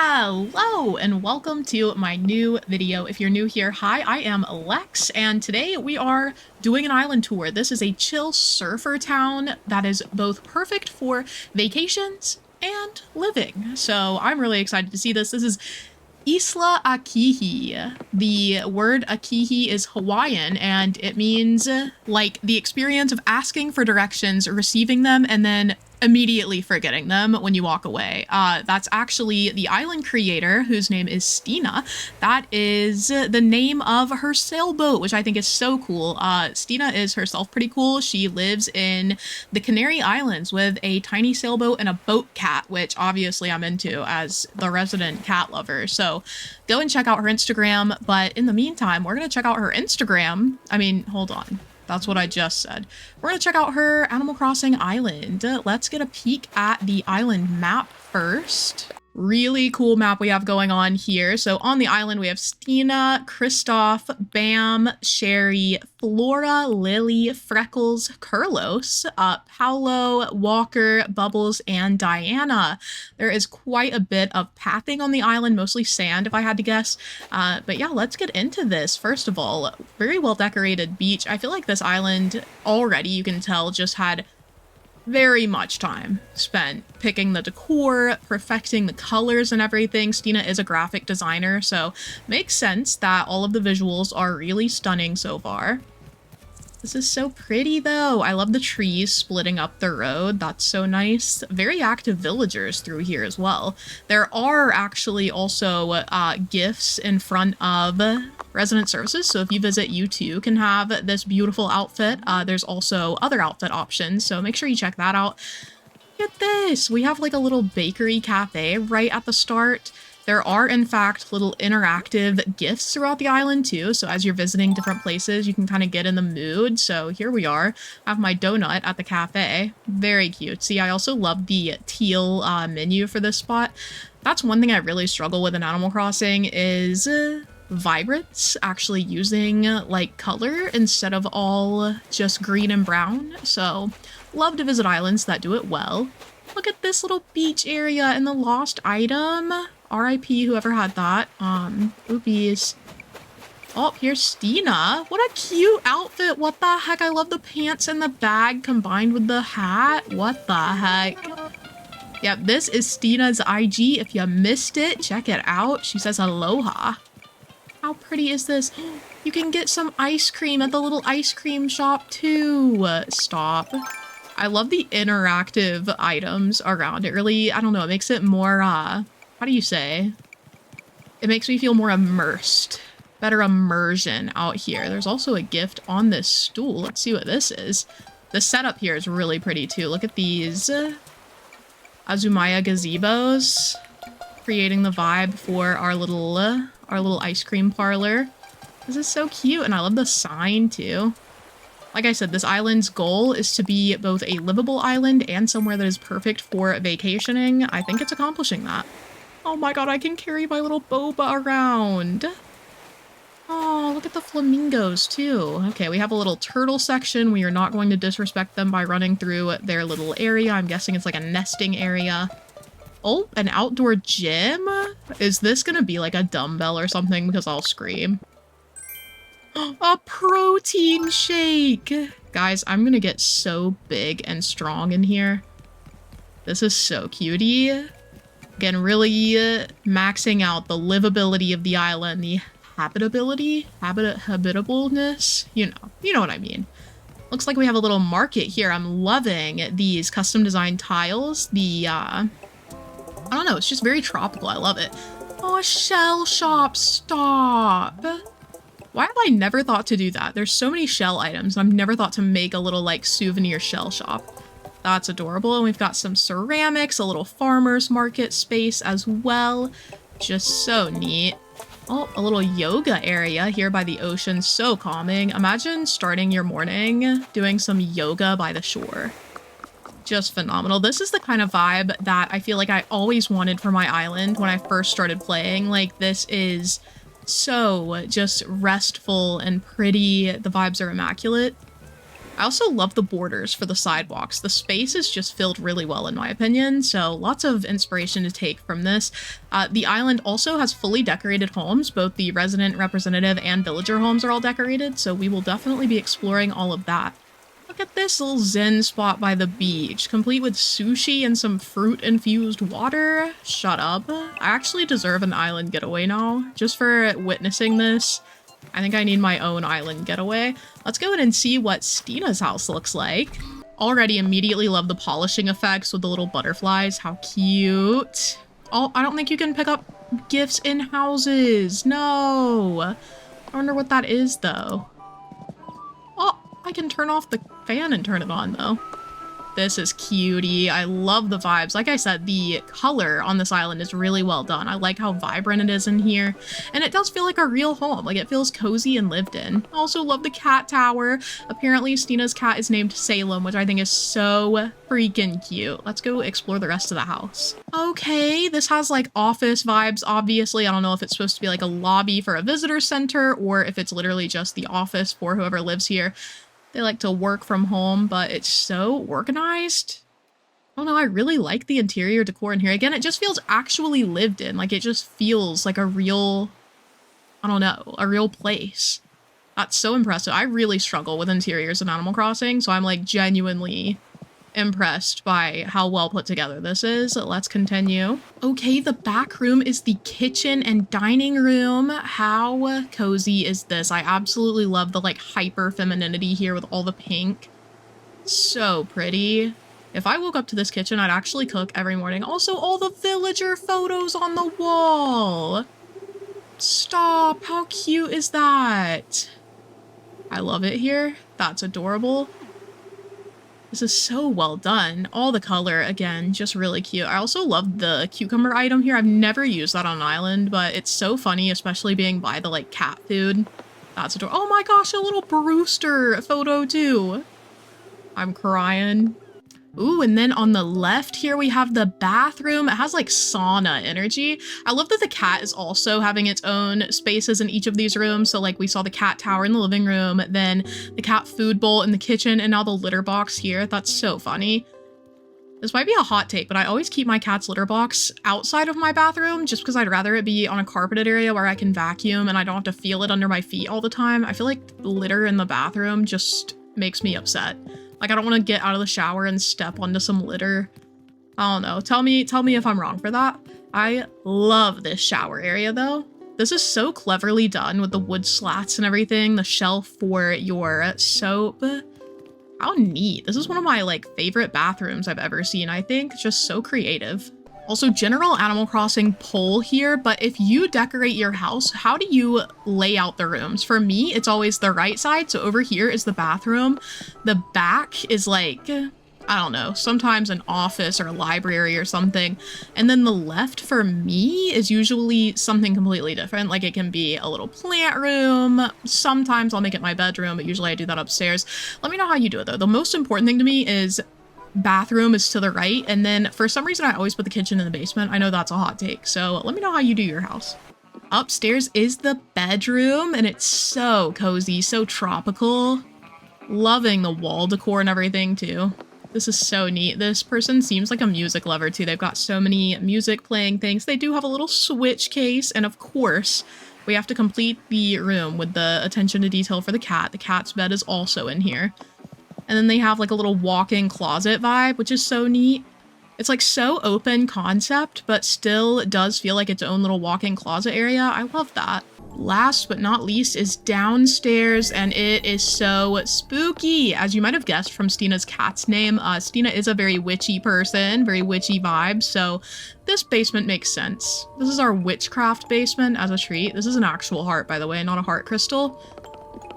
Hello and welcome to my new video. If you're new here, hi, I am Lex, and today we are doing an island tour. This is a chill surfer town that is both perfect for vacations and living. So I'm really excited to see this. This is Isla Akihi. The word Akihi is Hawaiian and it means like the experience of asking for directions, receiving them, and then immediately forgetting them when you walk away. That's actually the island creator, whose name is Stina. That is the name of her sailboat, which I think is so cool. Stina is herself pretty cool. She lives in the Canary Islands with a tiny sailboat and a boat cat, which obviously I'm into as the resident cat lover. So go and check out her Instagram. But in the meantime, we're going to check out her Instagram. Hold on. That's what I just said. We're gonna check out her Animal Crossing island. Let's get a peek at the island map first. Really cool map we have going on here. So on the island, we have Stina, Kristoff, Bam, Sherry, Flora, Lily, Freckles, Kurlos, Paolo, Walker, Bubbles, and Diana. There is quite a bit of pathing on the island, mostly sand if I had to guess. But yeah, let's get into this. First of all, very well decorated beach. I feel like this island already, you can tell, just had very much time spent picking the decor, perfecting the colors and everything. Stina is a graphic designer, so makes sense that all of the visuals are really stunning so far. This is so pretty though. I love the trees splitting up the road. That's so nice. Very active villagers through here as well. There are actually also gifts in front of resident services. So if you visit, you too can have this beautiful outfit. There's also other outfit options, so make sure you check that out. Look at this. We have like a little bakery cafe right at the start. There are, in fact, little interactive gifts throughout the island, too. So as you're visiting different places, you can kind of get in the mood. So here we are. I have my donut at the cafe. Very cute. See, I also love the teal menu for this spot. That's one thing I really struggle with in Animal Crossing is vibrance, actually using like color instead of all just green and brown. So love to visit islands that do it well. Look at this little beach area and the lost item. R.I.P. whoever had that. Oopies. Oh, here's Stina. What a cute outfit. What the heck? I love the pants and the bag combined with the hat. What the heck? Yep, this is Stina's IG. If you missed it, check it out. She says aloha. How pretty is this? You can get some ice cream at the little ice cream shop too. Stop. I love the interactive items around it. Really, I don't know, it makes it more, how do you say? It makes me feel more immersed. Better immersion out here. There's also a gift on this stool. Let's see what this is. The setup here is really pretty too. Look at these Azumaya gazebos. Creating the vibe for our little ice cream parlor. This is so cute, and I love the sign too. Like I said, this island's goal is to be both a livable island and somewhere that is perfect for vacationing. I think it's accomplishing that. Oh my god, I can carry my little boba around. Oh, look at the flamingos too. Okay, we have a little turtle section. We are not going to disrespect them by running through their little area. I'm guessing it's like a nesting area. Oh, an outdoor gym? Is this gonna be like a dumbbell or something? Because I'll scream. A protein shake! Guys, I'm gonna get so big and strong in here. This is so cutie. Again, really maxing out the livability of the island, the habitableness, you know what I mean. Looks like we have a little market here. I'm loving these custom designed tiles. I don't know, it's just very tropical. I love it. Oh, a shell shop, stop. Why have I never thought to do that? There's so many shell items, and I've never thought to make a little like souvenir shell shop. That's adorable. And we've got some ceramics, a little farmer's market space as well. Just so neat. Oh, a little yoga area here by the ocean. So calming. Imagine starting your morning doing some yoga by the shore. Just phenomenal. This is the kind of vibe that I feel like I always wanted for my island when I first started playing. Like, this is so just restful and pretty. The vibes are immaculate. I also love the borders for the sidewalks. The space is just filled really well in my opinion, so lots of inspiration to take from this. The island also has fully decorated homes. Both the resident, representative, and villager homes are all decorated, so we will definitely be exploring all of that. Look at this little zen spot by the beach, complete with sushi and some fruit-infused water. Shut up. I actually deserve an island getaway now, just for witnessing this. I think I need my own island getaway. Let's go in and see what Stina's house looks like. Already immediately love the polishing effects with the little butterflies. How cute. Oh, I don't think you can pick up gifts in houses. No. I wonder what that is, though. Oh, I can turn off the fan and turn it on, though. This is cutie. I love the vibes. Like I said, the color on this island is really well done. I like how vibrant it is in here. And it does feel like a real home. Like, it feels cozy and lived in. Also love the cat tower. Apparently, Stina's cat is named Salem, which I think is so freaking cute. Let's go explore the rest of the house. Okay, this has like office vibes, obviously. I don't know if it's supposed to be like a lobby for a visitor center or if it's literally just the office for whoever lives here. They like to work from home, but it's so organized. I don't know, I really like the interior decor in here. Again, it just feels actually lived in. Like, it just feels like a real, I don't know, a real place. That's so impressive. I really struggle with interiors in Animal Crossing, so I'm like genuinely impressed by how well put together this is. Let's continue. Okay, the back room is the kitchen and dining room. How cozy is this? I absolutely love the like hyper femininity here with all the pink. So pretty. If I woke up to this kitchen, I'd actually cook every morning. Also, all the villager photos on the wall. Stop. How cute is that? I love it here. That's adorable. This is so well done. All the color, again, just really cute. I also love the cucumber item here. I've never used that on an island, but it's so funny, especially being by the, like, cat food. That's adorable. Oh my gosh, a little Brewster photo, too. I'm crying. Ooh, and then on the left here, we have the bathroom. It has like sauna energy. I love that the cat is also having its own spaces in each of these rooms. So like we saw the cat tower in the living room, then the cat food bowl in the kitchen, and now the litter box here. That's so funny. This might be a hot take, but I always keep my cat's litter box outside of my bathroom just because I'd rather it be on a carpeted area where I can vacuum and I don't have to feel it under my feet all the time. I feel like litter in the bathroom just makes me upset. Like, I don't want to get out of the shower and step onto some litter. I don't know. Tell me if I'm wrong for that. I love this shower area, though. This is so cleverly done with the wood slats and everything. The shelf for your soap. How neat. This is one of my, like, favorite bathrooms I've ever seen, I think. Just so creative. Also, general Animal Crossing poll here, but if you decorate your house, how do you lay out the rooms? For me, it's always the right side, so over here is the bathroom. The back is like, I don't know, sometimes an office or a library or something. And then the left for me is usually something completely different. Like, it can be a little plant room. Sometimes I'll make it my bedroom, but usually I do that upstairs. Let me know how you do it, though. The most important thing to me is bathroom is to the right, and then for some reason I always put the kitchen in the basement. I know that's a hot take, so let me know how you do your house. Upstairs is the bedroom, and it's so cozy, so tropical. Loving the wall decor and everything too. This is so neat. This person seems like a music lover too. They've got so many music playing things. They do have a little switch case, and of course we have to complete the room with the attention to detail for the cat. The cat's bed is also in here. And then they have like a little walk-in closet vibe, which is so neat. It's like so open concept, but still does feel like its own little walk-in closet area. I love that. Last but not least is downstairs, and it is so spooky. As you might have guessed from Stina's cat's name, Stina is a very witchy person, very witchy vibes, so this basement makes sense. This is our witchcraft basement as a treat. This is an actual heart, by the way, not a heart crystal.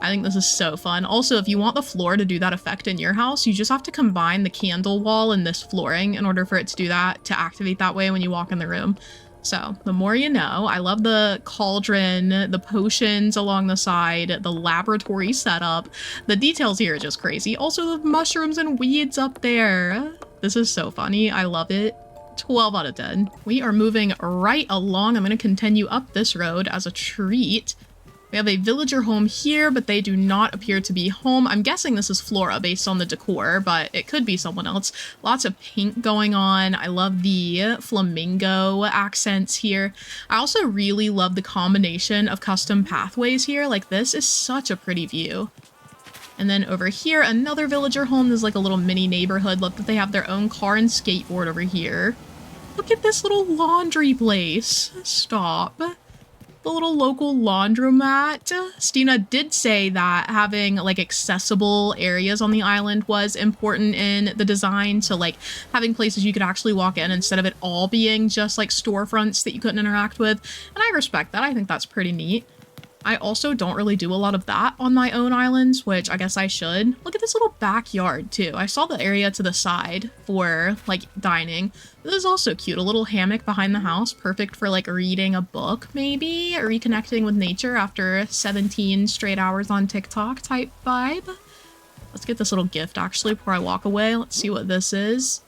I think this is so fun. Also, if you want the floor to do that effect in your house, you just have to combine the candle wall and this flooring in order for it to do that, to activate that way when you walk in the room. So, the more you know. I love the cauldron, the potions along the side, the laboratory setup. The details here are just crazy. Also, the mushrooms and weeds up there. This is so funny. I love it. 12 out of 10. We are moving right along. I'm going to continue up this road as a treat. We have a villager home here, but they do not appear to be home. I'm guessing this is Flora based on the decor, but it could be someone else. Lots of pink going on. I love the flamingo accents here. I also really love the combination of custom pathways here. Like, this is such a pretty view. And then over here, another villager home. There's like a little mini neighborhood. Love that they have their own car and skateboard over here. Look at this little laundry place. Stop. The little local laundromat. Stina did say that having like accessible areas on the island was important in the design. So like having places you could actually walk in instead of it all being just like storefronts that you couldn't interact with. And I respect that. I think that's pretty neat. I also don't really do a lot of that on my own islands, which I guess I should. Look at this little backyard too. I saw the area to the side for like dining. This is also cute. A little hammock behind the house. Perfect for like reading a book maybe, or reconnecting with nature after 17 straight hours on TikTok type vibe. Let's get this little gift actually before I walk away. Let's see what this is.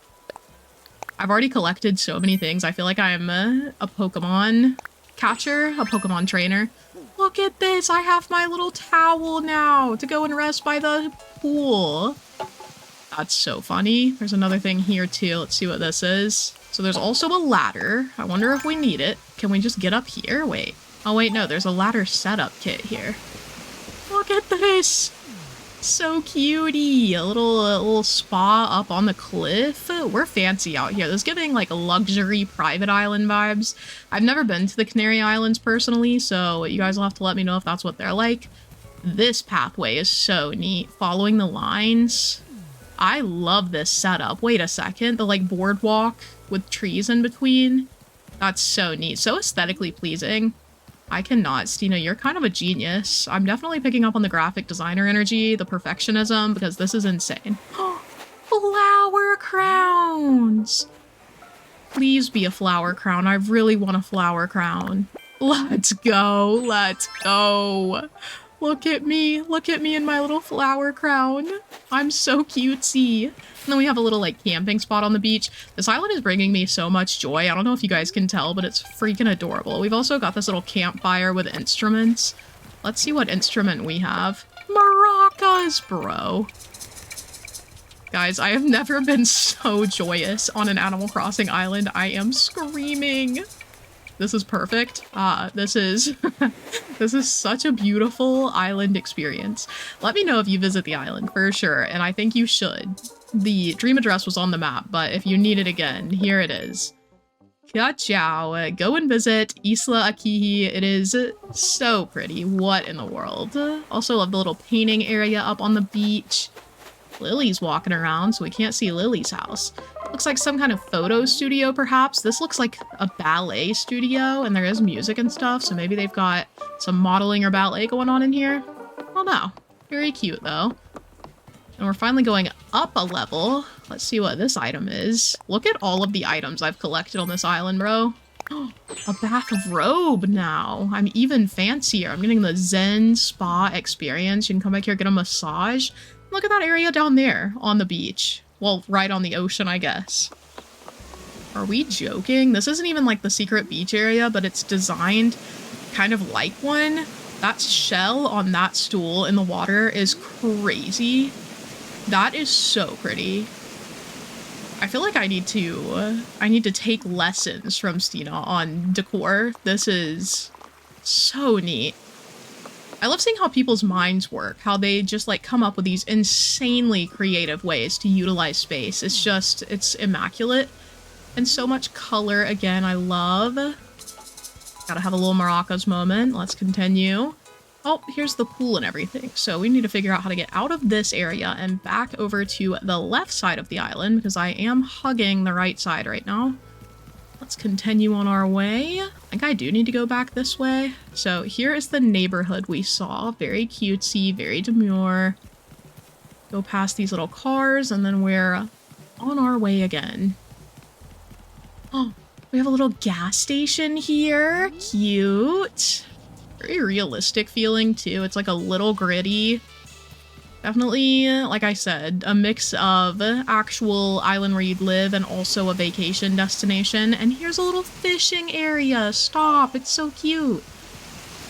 I've already collected so many things. I feel like I'm a Pokemon catcher, a Pokemon trainer. Look at this, I have my little towel now to go and rest by the pool. That's so funny. There's another thing here too. Let's see what this is. So there's also a ladder. I wonder if we need it. Can we just get up here? Wait. Oh wait, no, there's a ladder setup kit here. Look at this. So cutie. A little spa up on the cliff. We're fancy out here. This is giving like luxury private island vibes. I've never been to the Canary Islands personally, so you guys will have to let me know if that's what they're like. This pathway is so neat. Following the lines. I love this setup. Wait a second. The like boardwalk with trees in between. That's so neat. So aesthetically pleasing. I cannot. Stina, you're kind of a genius. I'm definitely picking up on the graphic designer energy, the perfectionism, because this is insane. Flower crowns! Please be a flower crown. I really want a flower crown. Let's go. Let's go. Look at me. Look at me in my little flower crown. I'm so cutesy. And then we have a little like camping spot on the beach. This island is bringing me so much joy. I don't know if you guys can tell, but it's freaking adorable. We've also got this little campfire with instruments. Let's see what instrument we have. Maracas, bro. Guys, I have never been so joyous on an Animal Crossing island. I am screaming. This is perfect. This is this is such a beautiful island experience. Let me know if you visit the island for sure, and I think you should. The dream address was on the map, but if you need it again, here it is. Ciao. Go and visit Isla Akihi. It is so pretty. What in the world? Also love the little painting area up on the beach. Lily's walking around, so we can't see Lily's house. Looks like some kind of photo studio, perhaps. This looks like a ballet studio, and there is music and stuff, so maybe they've got some modeling or ballet going on in here. I don't know. Very cute, though. And we're finally going up a level. Let's see what this item is. Look at all of the items I've collected on this island, bro. A bath robe now. I'm even fancier. I'm getting the Zen spa experience. You can come back here, get a massage. Look at that area down there on the beach. Well, right on the ocean, I guess. Are we joking? This isn't even like the secret beach area, but it's designed kind of like one. That shell on that stool in the water is crazy. That is so pretty. I feel like I need to take lessons from Stina on decor. This is so neat. I love seeing how people's minds work, how they just like come up with these insanely creative ways to utilize space. It's immaculate. And so much color again, I love. Gotta have a little maracas moment. Let's continue. Oh, here's the pool and everything. So we need to figure out how to get out of this area and back over to the left side of the island because I am hugging the right side right now. Let's continue on our way. I think I do need to go back this way. So here is the neighborhood we saw. Very cutesy, very demure. Go past these little cars and then we're on our way again. Oh, we have a little gas station here. Cute. Very realistic feeling too. It's like a little gritty. Definitely, like I said, a mix of actual island where you'd live and also a vacation destination. And here's a little fishing area. Stop, it's so cute.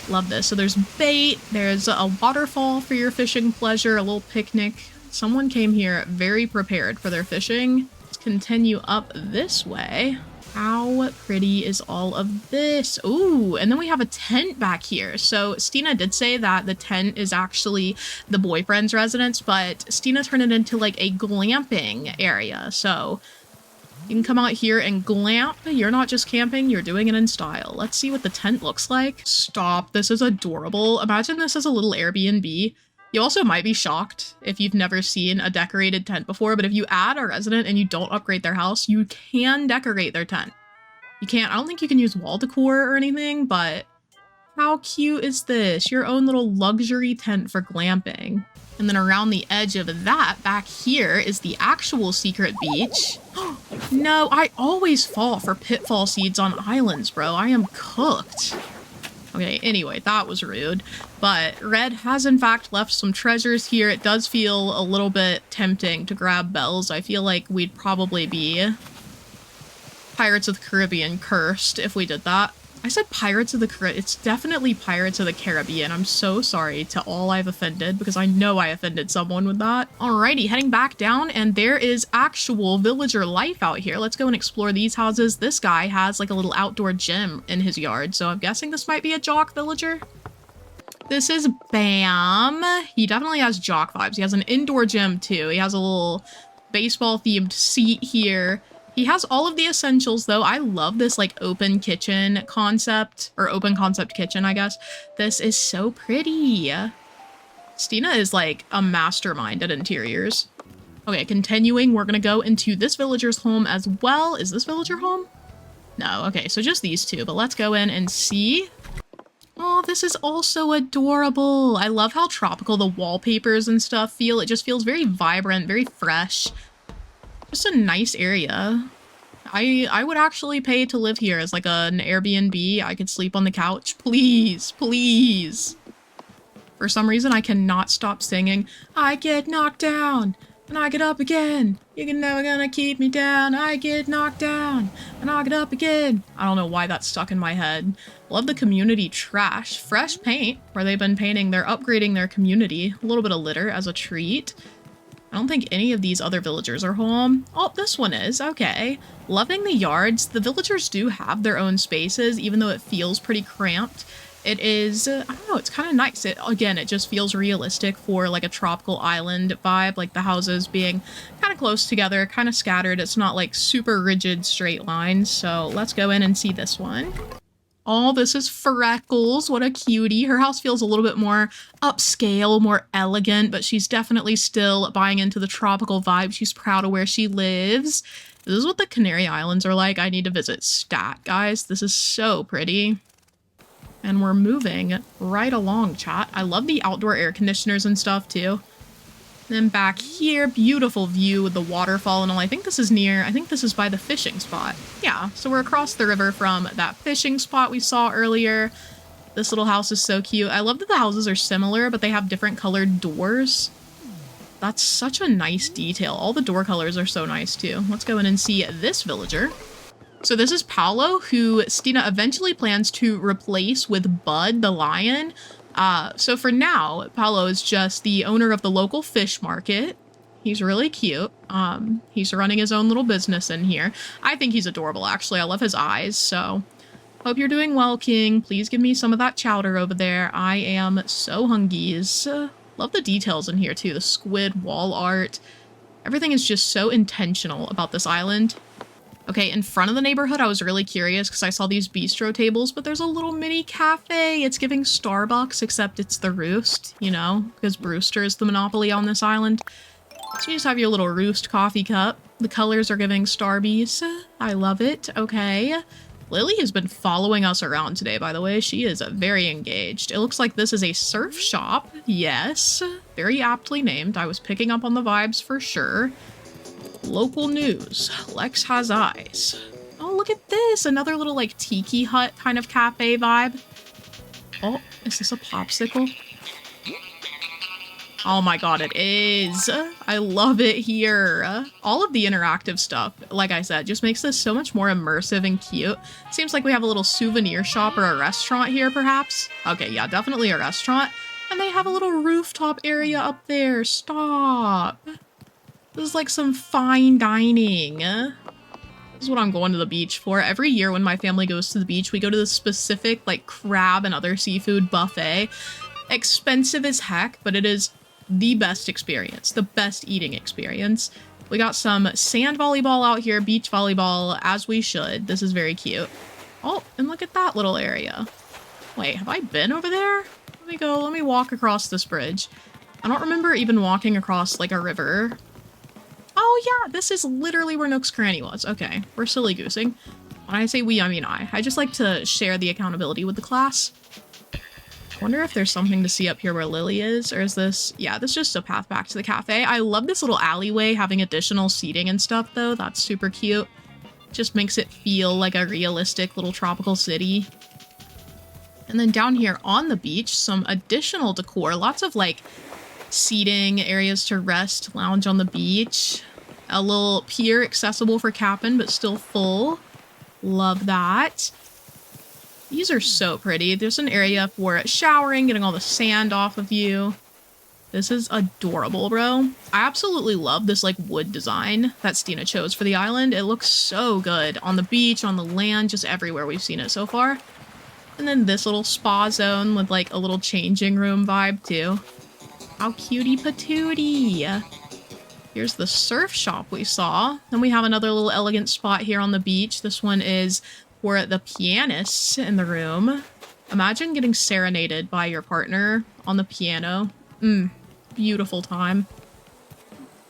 Love this. So there's bait, there's a waterfall for your fishing pleasure, a little picnic. Someone came here very prepared for their fishing. Let's continue up this way. How pretty is all of this? Ooh, and then we have a tent back here. So Stina did say that the tent is actually the boyfriend's residence, but Stina turned it into like a glamping area. So you can come out here and glamp. You're not just camping, you're doing it in style. Let's see what the tent looks like. Stop, this is adorable. Imagine this as a little Airbnb. You also might be shocked if you've never seen a decorated tent before, but if you add a resident and you don't upgrade their house, you can decorate their tent. You can't, I don't think you can use wall decor or anything, but how cute is this? Your own little luxury tent for glamping. And then around the edge of that, back here, is the actual secret beach. No, I always fall for pitfall seeds on islands, bro. I am cooked. Okay, anyway, that was rude. But Red has in fact left some treasures here. It does feel a little bit tempting to grab bells. I feel like we'd probably be Pirates of the Caribbean cursed if we did that. I said Pirates of the Caribbean. It's definitely Pirates of the Caribbean. I'm so sorry to all I've offended because I know I offended someone with that. Alrighty, heading back down, and there is actual villager life out here. Let's go and explore these houses. This guy has like a little outdoor gym in his yard, so I'm guessing this might be a jock villager. This is Bam. He definitely has jock vibes. He has an indoor gym too. He has a little baseball themed seat here. He has all of the essentials though. I love this like open kitchen concept, or open concept kitchen, I guess. This is so pretty. Stina is like a mastermind at interiors. Okay, continuing, we're gonna go into this villager's home as well. Is this villager home? No, okay, so just these two, but let's go in and see. Oh, this is also adorable. I love how tropical the wallpapers and stuff feel. It just feels very vibrant, very fresh. Just a nice area. I would actually pay to live here as like an Airbnb. I could sleep on the couch. Please, please. For some reason, I cannot stop singing. I get knocked down and I get up again. You're never gonna keep me down. I get knocked down and I get up again. I don't know why that's stuck in my head. Love the community trash. Fresh paint where they've been painting. They're upgrading their community. A little bit of litter as a treat. I don't think any of these other villagers are home. Oh, this one is. Okay. Loving the yards. The villagers do have their own spaces, even though it feels pretty cramped. It is, I don't know, it's kind of nice. Again, it just feels realistic for like a tropical island vibe, like the houses being kind of close together, kind of scattered. It's not like super rigid straight lines. So let's go in and see this one. Oh, this is Freckles. What a cutie. Her house feels a little bit more upscale, more elegant, but she's definitely still buying into the tropical vibe. She's proud of where she lives. This is what the Canary Islands are like. I need to visit Stat, guys. This is so pretty. And we're moving right along, chat. I love the outdoor air conditioners and stuff, too. Then back here, beautiful view with the waterfall and all. I think this is by the fishing spot. Yeah, so we're across the river from that fishing spot we saw earlier. This little house is so cute. I love that the houses are similar, but they have different colored doors. That's such a nice detail. All the door colors are so nice, too. Let's go in and see this villager. So this is Paolo, who Stina eventually plans to replace with Bud the lion. So for now, Paolo is just the owner of the local fish market. He's really cute. He's running his own little business in here. I think he's adorable, actually. I love his eyes, so hope you're doing well, King. Please give me some of that chowder over there. I am so hungies. Love the details in here, too. The squid wall art. Everything is just so intentional about this island. Okay, in front of the neighborhood, I was really curious because I saw these bistro tables, but there's a little mini cafe. It's giving Starbucks, except it's the Roost, you know, because Brewster is the monopoly on this island. So you just have your little Roost coffee cup. The colors are giving Starbies. I love it. Okay. Lily has been following us around today, by the way. She is very engaged. It looks like this is a surf shop. Yes. Very aptly named. I was picking up on the vibes for sure. Local news. Lex has eyes. Oh, look at this. Another little, like, tiki hut kind of cafe vibe. Oh, is this a popsicle? Oh my god, it is. I love it here. All of the interactive stuff, like I said, just makes this so much more immersive and cute. Seems like we have a little souvenir shop or a restaurant here, perhaps. Okay, yeah, definitely a restaurant. And they have a little rooftop area up there. Stop. This is like some fine dining. This is what I'm going to the beach for. Every year when my family goes to the beach, we go to this specific, like, crab and other seafood buffet. Expensive as heck, but it is the best experience, the best eating experience. We got some sand volleyball out here, beach volleyball, as we should. This is very cute. Oh, and look at that little area. Wait, have I been over there? Let me walk across this bridge. I don't remember even walking across, like, a river. Oh yeah, this is literally where Nook's Cranny was. Okay, we're silly goosing. When I say we, I mean I. I just like to share the accountability with the class. I wonder if there's something to see up here where Lily is, or is this... Yeah, this is just a path back to the cafe. I love this little alleyway having additional seating and stuff, though. That's super cute. Just makes it feel like a realistic little tropical city. And then down here on the beach, some additional decor. Lots of, like, seating, areas to rest, lounge on the beach. A little pier accessible for capping, but still full. Love that. These are so pretty. There's an area for showering, getting all the sand off of you. This is adorable, bro. I absolutely love this, like, wood design that Stina chose for the island. It looks so good on the beach, on the land, just everywhere we've seen it so far. And then this little spa zone with, like, a little changing room vibe, too. How cutie patootie. Here's the surf shop we saw. Then we have another little elegant spot here on the beach. This one is for the pianists in the room. Imagine getting serenaded by your partner on the piano. Beautiful time.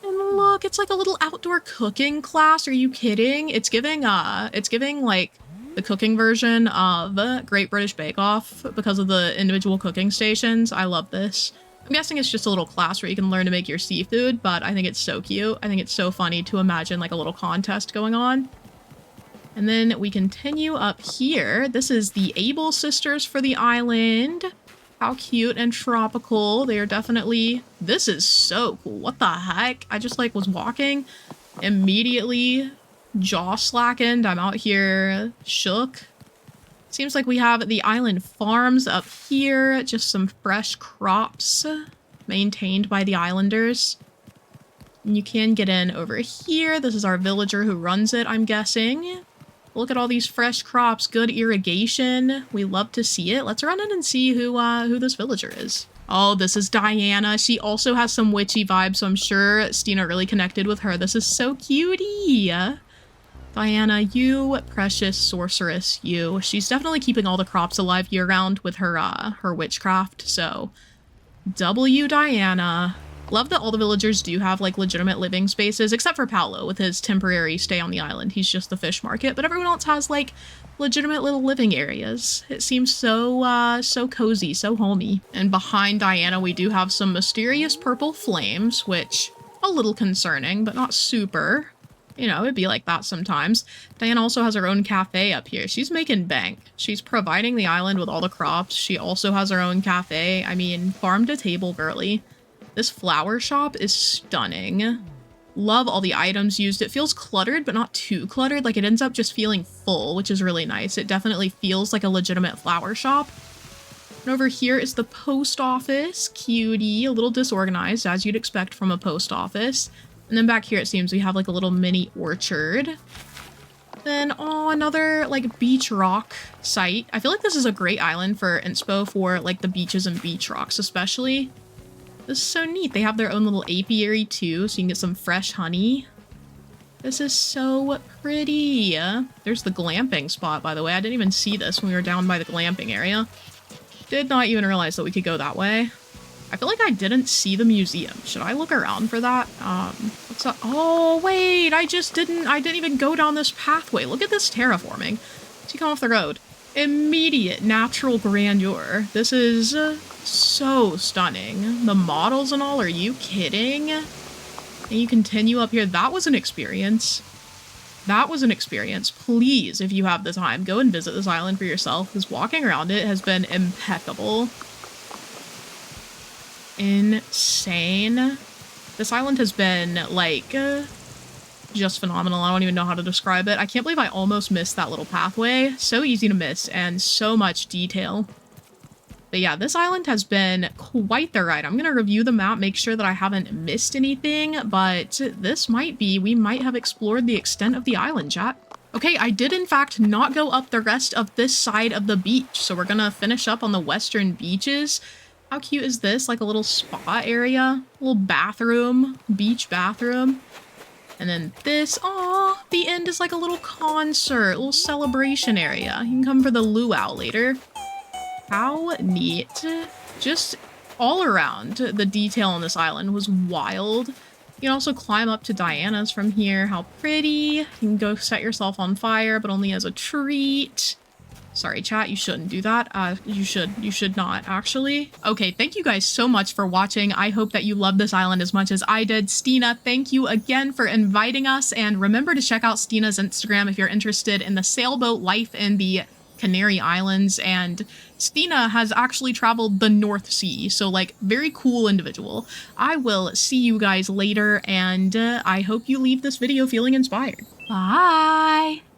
And look, it's like a little outdoor cooking class. Are you kidding? It's giving like the cooking version of Great British Bake Off because of the individual cooking stations. I love this. I'm guessing it's just a little class where you can learn to make your seafood, but I think it's so cute. I think it's so funny to imagine like a little contest going on. And then we continue up here. This is the Able sisters for the island. How cute and tropical. They are definitely... This is so cool. What the heck? I just like was walking, immediately jaw slackened. I'm out here shook. Seems like we have the island farms up here. Just some fresh crops maintained by the islanders. And you can get in over here. This is our villager who runs it, I'm guessing. Look at all these fresh crops, good irrigation. We love to see it. Let's run in and see who this villager is. Oh, this is Diana. She also has some witchy vibes, so I'm sure Stina really connected with her. This is so cutie. Diana, you precious sorceress, you. She's definitely keeping all the crops alive year-round with her witchcraft, so... W Diana. Love that all the villagers do have, like, legitimate living spaces, except for Paolo with his temporary stay on the island. He's just the fish market, but everyone else has, like, legitimate little living areas. It seems so, so cozy, so homey. And behind Diana, we do have some mysterious purple flames, which, a little concerning, but not super. You know, it'd be like that sometimes. Diana also has her own cafe up here. She's making bank. She's providing the island with all the crops. She also has her own cafe. I mean, farm to table girly. This flower shop is stunning. Love all the items used. It feels cluttered, but not too cluttered. Like, it ends up just feeling full, which is really nice. It definitely feels like a legitimate flower shop. And over here is the post office. Cutie. A little disorganized, as you'd expect from a post office. And then back here, it seems we have, like, a little mini orchard. Then, oh, another, like, beach rock site. I feel like this is a great island for inspo for, like, the beaches and beach rocks, especially. This is so neat. They have their own little apiary, too, so you can get some fresh honey. This is so pretty. There's the glamping spot, by the way. I didn't even see this when we were down by the glamping area. Did not even realize that we could go that way. I feel like I didn't see the museum. Should I look around for that? What's up? Oh, wait, I didn't even go down this pathway. Look at this terraforming. As you come off the road. Immediate natural grandeur. This is so stunning. The models and all, are you kidding? And you continue up here. That was an experience. That was an experience. Please, if you have the time, go and visit this island for yourself, because walking around it has been impeccable. insane. This island has been, like, just phenomenal. I don't even know how to describe it. I can't believe I almost missed that little pathway. So easy to miss and so much detail. But yeah, this island has been quite the ride. I'm going to review the map, make sure that I haven't missed anything, but this might be, we might have explored the extent of the island, chat. Okay, I did in fact not go up the rest of this side of the beach, so we're going to finish up on the western beaches. How cute is this? Like a little spa area, a little bathroom, beach bathroom. And then this, aw, the end is like a little concert, a little celebration area. You can come for the luau later. How neat. Just all around, the detail on this island was wild. You can also climb up to Diana's from here. How pretty. You can go set yourself on fire, but only as a treat. Sorry, chat, you shouldn't do that. You should not, actually. Okay, thank you guys so much for watching. I hope that you loved this island as much as I did. Stina, thank you again for inviting us, and remember to check out Stina's Instagram if you're interested in the sailboat life in the Canary Islands, and Stina has actually traveled the North Sea, so like very cool individual. I will see you guys later, and I hope you leave this video feeling inspired. Bye!